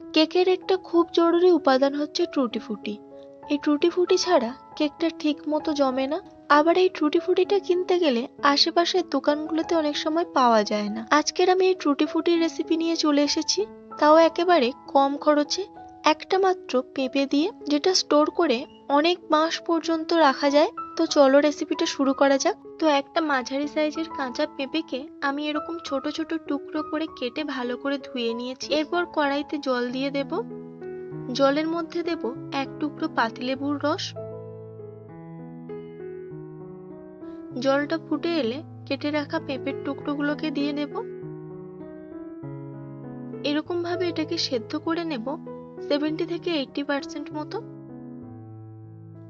কেকের একটা খুব জরুরি উপাদান হচ্ছে টুটি ফুটি। এই টুটি ফুটি ছাড়া কেকটা ঠিক মতো জমে না। আবার এই টুটি ফুটিটা কিনতে গেলে আশেপাশের দোকানগুলোতে অনেক সময় পাওয়া যায় না। আজকের আমি এই টুটি ফুটির রেসিপি নিয়ে চলে এসেছি, তাও একেবারে কম খরচে, একটা মাত্র পেঁপে দিয়ে, যেটা স্টোর করে অনেক মাস পর্যন্ত রাখা যায়। তো চলো রেসিপিটা শুরু করা যাক। তো একটা মাঝারি সাইজের কাঁচা পেঁপেকে আমি এরকম ছোট ছোট টুকরো করে কেটে ভালো করে ধুয়ে নিয়েছি। এরপর কড়াইতে জল দিয়ে দেব। জলের মধ্যে দেব এক টুকরো পাতিলেবুর রস। জলটা ফুটে এলে কেটে রাখা পেঁপের টুকরোগুলোকে দিয়ে নেব। এরকম ভাবে এটাকে সেদ্ধ করে নেব 70 থেকে 80% মতো।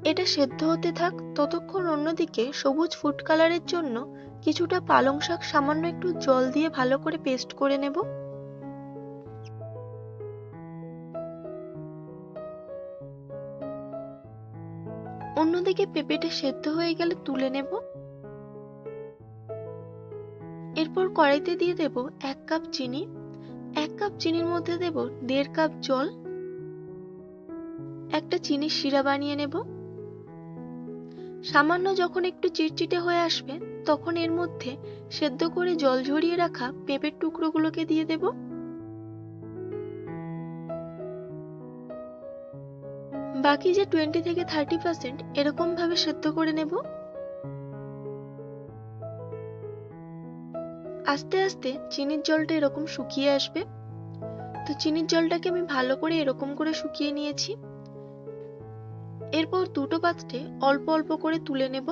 এটা সেদ্ধ হতে থাক, ততক্ষণ অন্যদিকে সবুজ ফুড কালারের জন্য কিছুটা পালং শাক সামান্য একটু জল দিয়ে ভালো করে পেস্ট করে নেব। অন্যদিকে পেঁপেটা সেদ্ধ হয়ে গেলে তুলে নেব। এরপর কড়াইতে দিয়ে দেব 1 কাপ চিনি। 1 কাপ চিনির মধ্যে দেব 1.5 কাপ জল। একটা চিনির শিরা বানিয়ে নেব। সামান্য যখন একটু চিটচিটে হয়ে আসবে, তখন এর মধ্যে সেদ্ধ করে জল ঝরিয়ে রাখা পেঁপের টুকরোগুলোকে দিয়ে দেব। বাকি যে 20 থেকে 30% এরকম ভাবে সেদ্ধ করে নেব। আস্তে আস্তে চিনির জলটা এরকম শুকিয়ে আসবে। তো চিনির জলটাকে আমি ভালো করে এরকম করে শুকিয়ে নিয়েছি। এরপর দুটো পাত্রে অল্প অল্প করে তুলে নেব।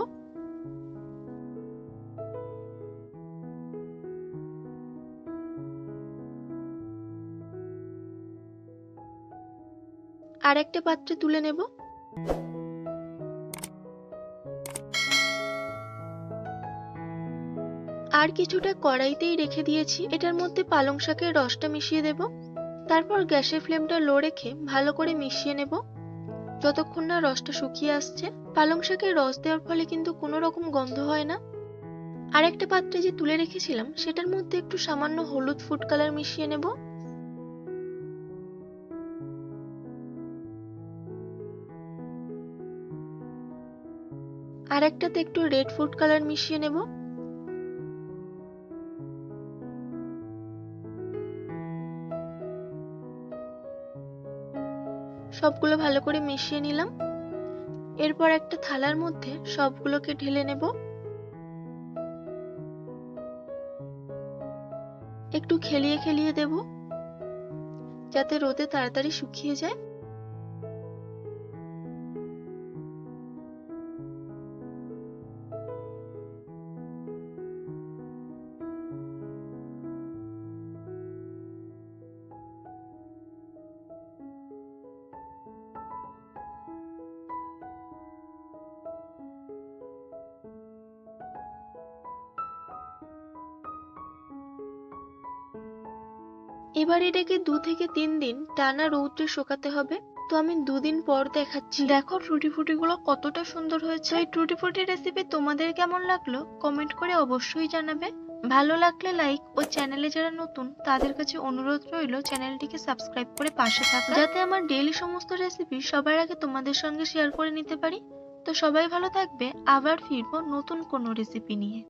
আর একটা পাত্রে তুলে নেব। আর কিছুটা কড়াইতেই রেখে দিয়েছি, এটার মধ্যে পালং শাকের রসটা মিশিয়ে দেব। তারপর গ্যাসের ফ্লেমটা লো রেখে ভালো করে মিশিয়ে নেব যতক্ষণ না রসটা শুকিয়ে আসছে। পালং শাকের রস দেওয়ার ফলে কিন্তু কোনো রকম গন্ধ হয় না। আর একটা পাত্রে যে তুলে রেখেছিলাম সেটার মধ্যে একটু সামান্য হলুদ ফুড কালার মিশিয়ে নেব। আর একটাতে একটু রেড ফুড কালার মিশিয়ে নেব। সবগুলো ভালো করে মিশিয়ে নিলাম। এরপর একটা থালার মধ্যে সবগুলোকে ঢেলে নেব। একটু খেলিয়ে খেলিয়ে দেব যাতে রোদে তাড়াতাড়ি শুকিয়ে যায়। এবার এটাকে 2 থেকে 3 দিন টানা রৌদ্রে শুকাতে হবে। তো আমি 2 দিন পর দেখাচ্ছি। দেখো টুটি ফুটি গুলো কতটা সুন্দর হয়েছে। এই টুটি ফুটি রেসিপি তোমাদের কেমন লাগলো কমেন্ট করে অবশ্যই জানাবে। ভালো লাগলে লাইক, ও চ্যানেলে যারা নতুন তাদের কাছে অনুরোধ রইল চ্যানেলটিকে সাবস্ক্রাইব করে পাশে থাকা, যাতে আমার ডেইলি সমস্ত রেসিপি সবার আগে তোমাদের সঙ্গে শেয়ার করে নিতে পারি। তো সবাই ভালো থাকবে, আবার ফিরবো নতুন কোনো রেসিপি নিয়ে।